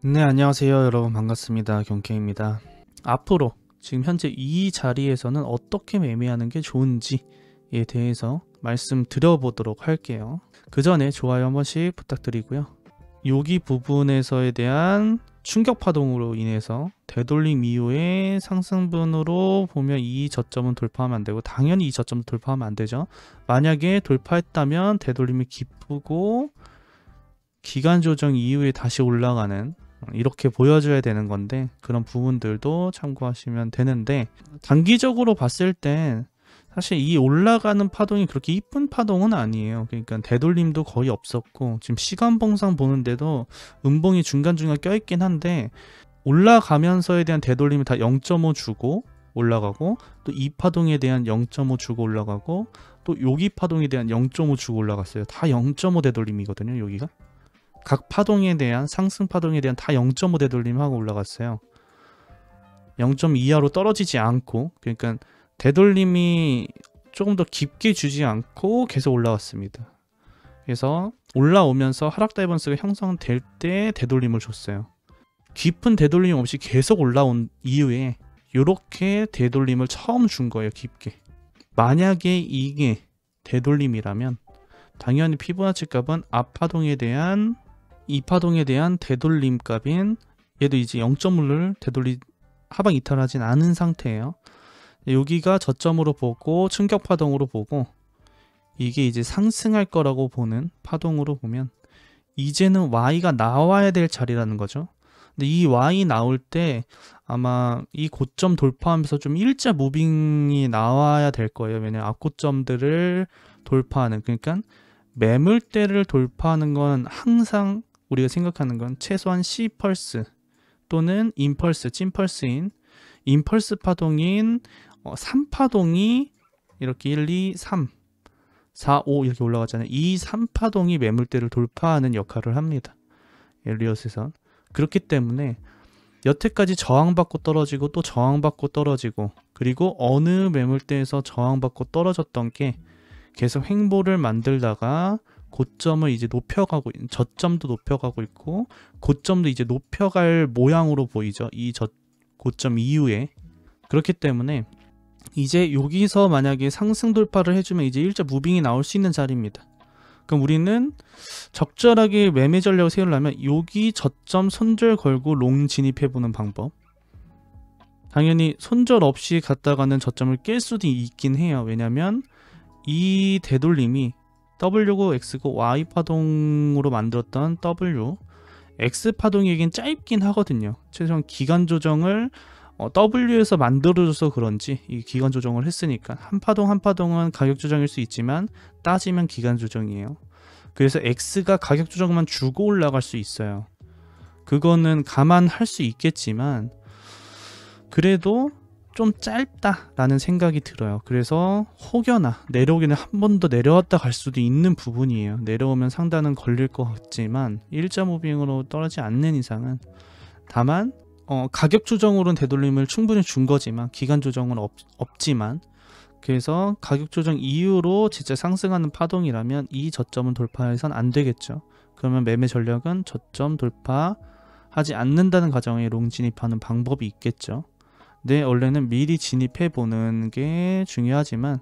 네, 안녕하세요 여러분, 반갑습니다. 경케입니다. 앞으로 지금 현재 이 자리에서는 어떻게 매매하는 게 좋은지에 대해서 말씀드려보도록 할게요. 그 전에 좋아요 한 번씩 부탁드리고요. 여기 부분에서에 대한 충격 파동으로 인해서 되돌림 이후에 상승분으로 보면 이 저점은 돌파하면 안 되고, 당연히 이 저점도 돌파하면 안 되죠. 만약에 돌파했다면 되돌림이 깊고 기간 조정 이후에 다시 올라가는, 이렇게 보여줘야 되는 건데, 그런 부분들도 참고하시면 되는데, 단기적으로 봤을 땐 사실 이 올라가는 파동이 그렇게 이쁜 파동은 아니에요. 그러니까 되돌림도 거의 없었고, 지금 시간봉상 보는데도 음봉이 중간중간 껴있긴 한데, 올라가면서에 대한 되돌림이 다 0.5 주고 올라가고, 또 이 파동에 대한 0.5 주고 올라가고, 또 여기 파동에 대한 0.5 주고 올라갔어요. 다 0.5 되돌림이거든요, 여기가. 각 파동에 대한, 상승 파동에 대한 다 0.5 되돌림하고 올라갔어요. 0.2 이하로 떨어지지 않고, 그러니까 되돌림이 조금 더 깊게 주지 않고 계속 올라왔습니다. 그래서 올라오면서 하락 다이버스가 형성될 때 되돌림을 줬어요. 깊은 되돌림 없이 계속 올라온 이후에 이렇게 되돌림을 처음 준 거예요, 깊게. 만약에 이게 되돌림이라면 당연히 피보나치 값은 앞파동에 대한, 이 파동에 대한 되돌림 값인, 얘도 이제 0.5를 되돌리 하방 이탈하진 않은 상태예요. 여기가 저점으로 보고 충격 파동으로 보고, 이게 이제 상승할 거라고 보는 파동으로 보면 이제는 Y가 나와야 될 자리라는 거죠. 근데 이 Y 나올 때 아마 이 고점 돌파하면서 좀 일자 무빙이 나와야 될 거예요. 왜냐면 앞고점들을 돌파하는, 그러니까 매물대를 돌파하는 건 항상 우리가 생각하는 건 최소한 C펄스 또는 인펄스, 찐펄스인 인펄스 파동인 3파동이 이렇게 1, 2, 3, 4, 5 이렇게 올라가잖아요. 이 3파동이 매물대를 돌파하는 역할을 합니다, 엘리엇에선. 그렇기 때문에 여태까지 저항받고 떨어지고 또 저항받고 떨어지고, 그리고 어느 매물대에서 저항받고 떨어졌던 게 계속 횡보를 만들다가 고점을 이제 높여가고, 저점도 높여가고 있고 고점도 이제 높여갈 모양으로 보이죠, 이 고점 이후에. 그렇기 때문에 이제 여기서 만약에 상승 돌파를 해주면 이제 일자 무빙이 나올 수 있는 자리입니다. 그럼 우리는 적절하게 매매 전략을 세우려면 여기 저점 손절 걸고 롱 진입해보는 방법. 당연히 손절 없이 갔다가는 저점을 깰 수도 있긴 해요. 왜냐면 이 되돌림이 W고 X고 Y 파동으로 만들었던 W, X 파동이긴 짧긴 하거든요. 최소한 기간 조정을 W에서 만들어줘서 그런지, 이 기간 조정을 했으니까 한 파동 한 파동은 가격 조정일 수 있지만 따지면 기간 조정이에요. 그래서 X가 가격 조정만 주고 올라갈 수 있어요. 그거는 감안할 수 있겠지만 그래도 좀 짧다라는 생각이 들어요. 그래서 혹여나 내려오기는 한 번 더 내려왔다 갈 수도 있는 부분이에요. 내려오면 상단은 걸릴 것 같지만 일자 무빙으로 떨어지지 않는 이상은, 다만 가격 조정으로는 되돌림을 충분히 준 거지만 기간 조정은 없지만, 그래서 가격 조정 이후로 진짜 상승하는 파동이라면 이 저점은 돌파해선 안 되겠죠. 그러면 매매 전략은 저점 돌파하지 않는다는 가정에 롱 진입하는 방법이 있겠죠. 네, 원래는 미리 진입해 보는 게 중요하지만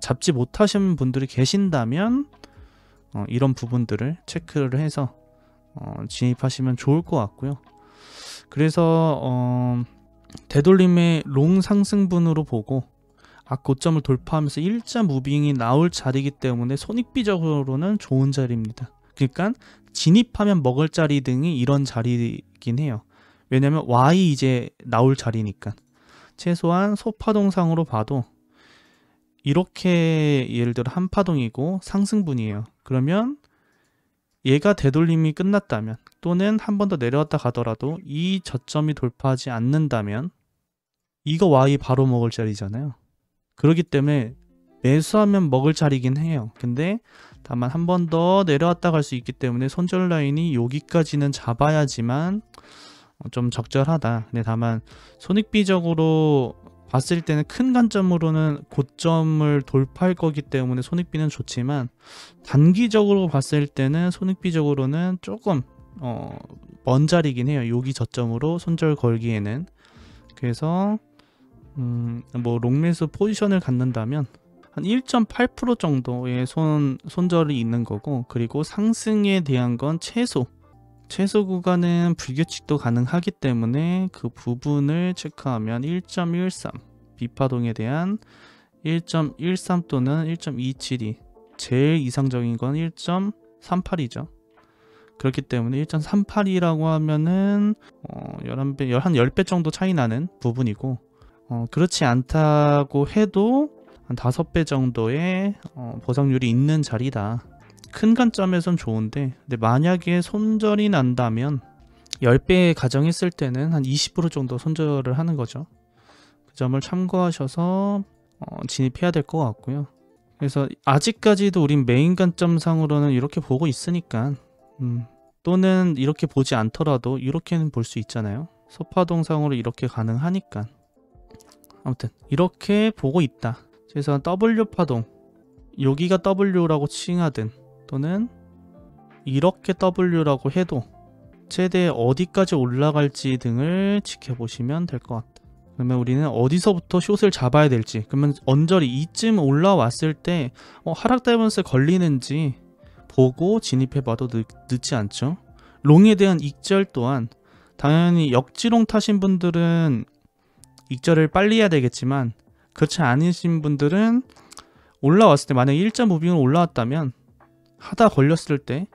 잡지 못하신 분들이 계신다면 이런 부분들을 체크를 해서 진입하시면 좋을 것 같고요. 그래서 되돌림의 롱 상승분으로 보고 고점을 돌파하면서 일자 무빙이 나올 자리이기 때문에 손익비적으로는 좋은 자리입니다. 그러니까 진입하면 먹을 자리 등이 이런 자리이긴 해요. 왜냐면 Y 이제 나올 자리니까. 최소한 소파동상으로 봐도 이렇게 예를 들어 한 파동이고 상승분이에요. 그러면 얘가 되돌림이 끝났다면, 또는 한 번 더 내려왔다 가더라도 이 저점이 돌파하지 않는다면 이거 Y 바로 먹을 자리잖아요. 그렇기 때문에 매수하면 먹을 자리긴 해요. 근데 다만 한 번 더 내려왔다 갈 수 있기 때문에 손절 라인이 여기까지는 잡아야지만 좀 적절하다. 근데 다만 손익비적으로 봤을 때는 큰 관점으로는 고점을 돌파할 거기 때문에 손익비는 좋지만, 단기적으로 봤을 때는 손익비적으로는 조금 먼 자리긴 해요. 여기 저점으로 손절 걸기에는. 그래서 뭐 롱매수 포지션을 갖는다면 한 1.8% 정도의 손절이 있는 거고, 그리고 상승에 대한 건 최소 구간은 불규칙도 가능하기 때문에 그 부분을 체크하면 1.13 비파동에 대한 1.13 또는 1.272, 제일 이상적인 건 1.38이죠. 그렇기 때문에 1.38이라고 하면은 11배, 한 10배 정도 차이 나는 부분이고, 그렇지 않다고 해도 한 5배 정도의 보상률이 있는 자리다. 큰 관점에선 좋은데, 근데 만약에 손절이 난다면 10배 가정했을 때는 한 20% 정도 손절을 하는 거죠. 그 점을 참고하셔서 진입해야 될 것 같고요. 그래서 아직까지도 우린 메인 관점상으로는 이렇게 보고 있으니까, 또는 이렇게 보지 않더라도 이렇게는 볼 수 있잖아요. 소파동상으로 이렇게 가능하니까. 아무튼 이렇게 보고 있다. 그래서 W파동, 여기가 W라고 칭하든 또는 이렇게 W라고 해도 최대 어디까지 올라갈지 등을 지켜보시면 될 것 같다. 그러면 우리는 어디서부터 숏을 잡아야 될지, 그러면 언저리 이쯤 올라왔을 때 하락 다이버스 걸리는지 보고 진입해봐도 늦지 않죠. 롱에 대한 익절 또한 당연히 역지롱 타신 분들은 익절을 빨리 해야 되겠지만, 그렇지 않으신 분들은 올라왔을 때 만약에 1.5빙으로 올라왔다면 하다 걸렸을 때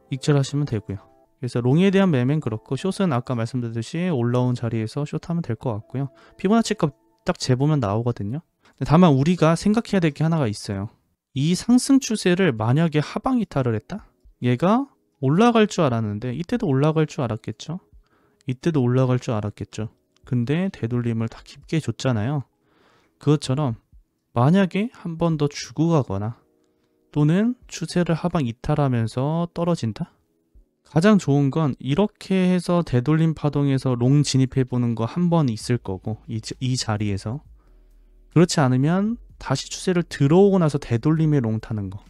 익절하시면 되고요. 그래서 롱에 대한 매매는 그렇고, 숏은 아까 말씀드렸듯이 올라온 자리에서 숏하면 될 것 같고요. 피보나치 값 딱 재보면 나오거든요. 다만 우리가 생각해야 될 게 하나가 있어요. 이 상승 추세를 만약에 하방 이탈을 했다? 얘가 올라갈 줄 알았는데, 이때도 올라갈 줄 알았겠죠? 이때도 올라갈 줄 알았겠죠? 근데 되돌림을 다 깊게 줬잖아요. 그것처럼 만약에 한 번 더 주고 가거나 또는 추세를 하방 이탈하면서 떨어진다? 가장 좋은 건 이렇게 해서 되돌림 파동에서 롱 진입해보는 거 한 번 있을 거고, 이 자리에서. 그렇지 않으면 다시 추세를 들어오고 나서 되돌림에 롱 타는 거,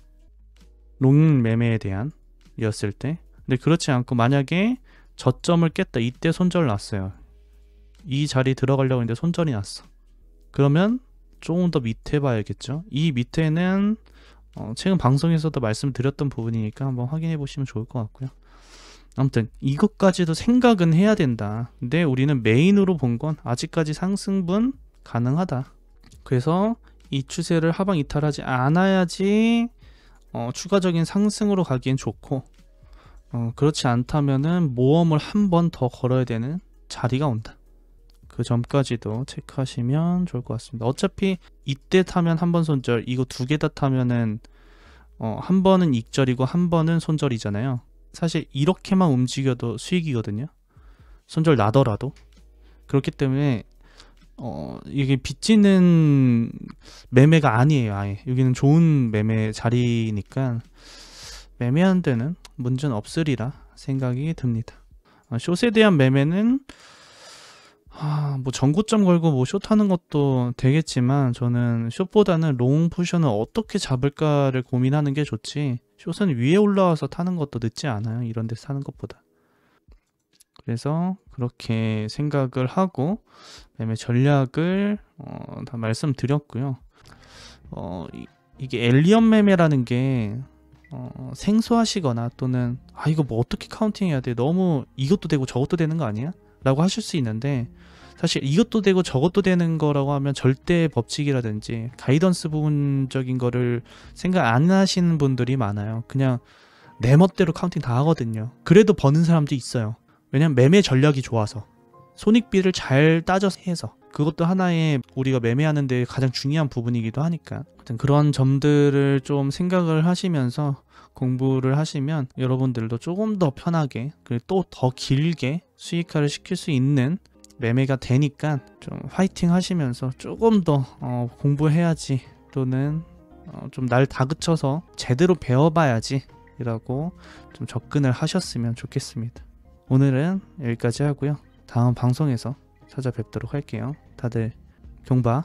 롱 매매에 대한 이었을 때. 근데 그렇지 않고 만약에 저점을 깼다, 이때 손절 났어요. 이 자리 들어가려고 했는데 손절이 났어. 그러면 조금 더 밑에 봐야겠죠. 이 밑에는 최근 방송에서도 말씀드렸던 부분이니까 한번 확인해 보시면 좋을 것 같고요. 아무튼 이것까지도 생각은 해야 된다. 근데 우리는 메인으로 본 건 아직까지 상승분 가능하다. 그래서 이 추세를 하방 이탈하지 않아야지 추가적인 상승으로 가기엔 좋고, 그렇지 않다면은 모험을 한 번 더 걸어야 되는 자리가 온다. 그 점까지도 체크하시면 좋을 것 같습니다. 어차피 이때 타면 한 번 손절, 이거 두 개 다 타면은 한 번은 익절이고 한 번은 손절이잖아요. 사실 이렇게만 움직여도 수익이거든요. 손절 나더라도. 그렇기 때문에 이게 빚지는 매매가 아니에요. 아예 여기는 좋은 매매 자리니까 매매하는 데는 문제는 없으리라 생각이 듭니다. 숏에 대한 매매는 뭐 전고점 걸고 뭐 숏하는 것도 되겠지만, 저는 숏보다는 롱 포지션을 어떻게 잡을까를 고민하는 게 좋지, 숏은 위에 올라와서 타는 것도 늦지 않아요. 이런 데서 타는 것보다. 그래서 그렇게 생각을 하고 매매 전략을 다 말씀드렸고요. 이게 엘리언 매매라는 게 생소하시거나 또는 이거 뭐 어떻게 카운팅해야 돼, 너무 이것도 되고 저것도 되는 거 아니야? 라고 하실 수 있는데, 사실 이것도 되고 저것도 되는 거라고 하면 절대 법칙이라든지 가이던스 부분적인 거를 생각 안 하시는 분들이 많아요. 그냥 내 멋대로 카운팅 다 하거든요. 그래도 버는 사람도 있어요. 왜냐면 매매 전략이 좋아서, 손익비를 잘 따져서 해서. 그것도 하나의 우리가 매매하는데 가장 중요한 부분이기도 하니까. 아무튼 그런 점들을 좀 생각을 하시면서 공부를 하시면 여러분들도 조금 더 편하게, 그리고 또 더 길게 수익화를 시킬 수 있는 매매가 되니까 좀 화이팅 하시면서 조금 더 공부해야지, 또는 좀 날 다그쳐서 제대로 배워봐야지 이라고 좀 접근을 하셨으면 좋겠습니다. 오늘은 여기까지 하고요. 다음 방송에서 찾아뵙도록 할게요. 다들 경바